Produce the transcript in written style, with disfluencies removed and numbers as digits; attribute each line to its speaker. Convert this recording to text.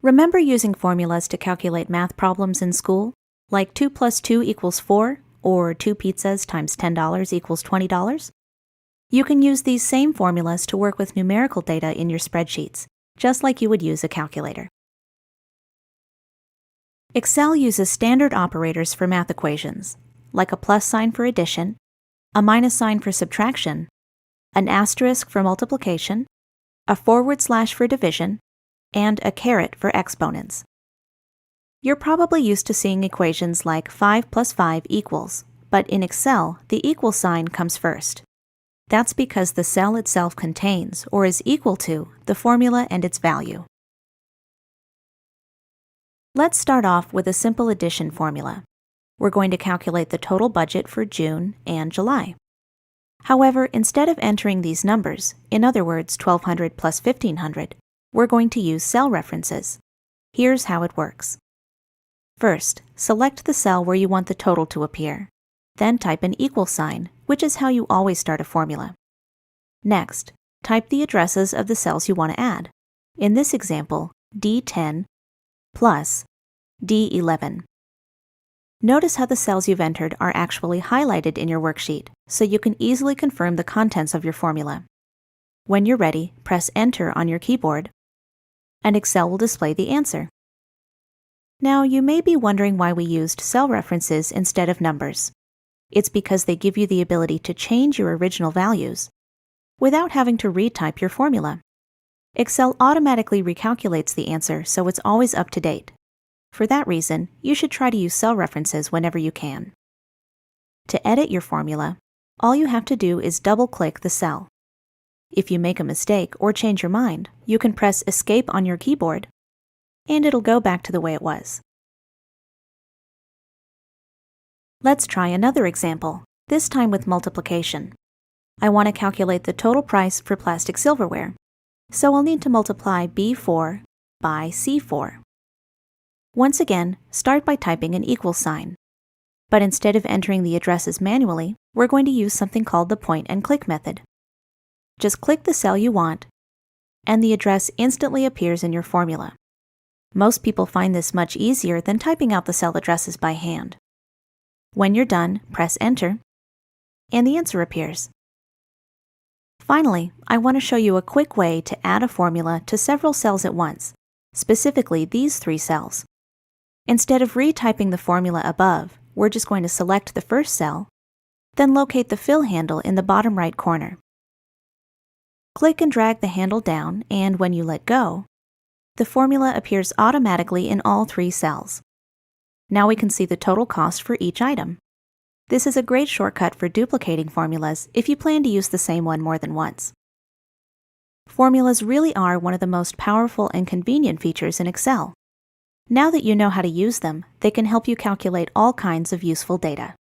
Speaker 1: Remember using formulas to calculate math problems in school, like 2 plus 2 equals 4, or 2 pizzas times $10 equals $20? You can use these same formulas to work with numerical data in your spreadsheets, just like you would use a calculator. Excel uses standard operators for math equations, like a plus sign for addition, a minus sign for subtraction, an asterisk for multiplication, a forward slash for division, and a caret for exponents. You're probably used to seeing equations like 5 plus 5 equals, but in Excel, the equal sign comes first. That's because the cell itself contains, or is equal to, the formula and its value. Let's start off with a simple addition formula. We're going to calculate the total budget for June and July. However, instead of entering these numbers, in other words, 1,200 plus 1,500, we're going to use cell references. Here's how it works. First, select the cell where you want the total to appear. Then type an equal sign, which is how you always start a formula. Next, type the addresses of the cells you want to add. In this example, D10 plus D11. Notice how the cells you've entered are actually highlighted in your worksheet, so you can easily confirm the contents of your formula. When you're ready, press Enter on your keyboard, and Excel will display the answer. Now, you may be wondering why we used cell references instead of numbers. It's because they give you the ability to change your original values without having to retype your formula. Excel automatically recalculates the answer, so it's always up to date. For that reason, you should try to use cell references whenever you can. To edit your formula, all you have to do is double-click the cell. If you make a mistake or change your mind, you can press Escape on your keyboard, and it'll go back to the way it was. Let's try another example, this time with multiplication. I want to calculate the total price for plastic silverware, so I'll need to multiply B4 by C4. Once again, start by typing an equal sign. But instead of entering the addresses manually, we're going to use something called the point and click method. Just click the cell you want, and the address instantly appears in your formula. Most people find this much easier than typing out the cell addresses by hand. When you're done, press Enter, and the answer appears. Finally, I want to show you a quick way to add a formula to several cells at once, specifically these 3 cells. Instead of retyping the formula above, we're just going to select the first cell, then locate the fill handle in the bottom right corner. Click and drag the handle down, and when you let go, the formula appears automatically in all 3 cells. Now we can see the total cost for each item. This is a great shortcut for duplicating formulas if you plan to use the same one more than once. Formulas really are one of the most powerful and convenient features in Excel. Now that you know how to use them, they can help you calculate all kinds of useful data.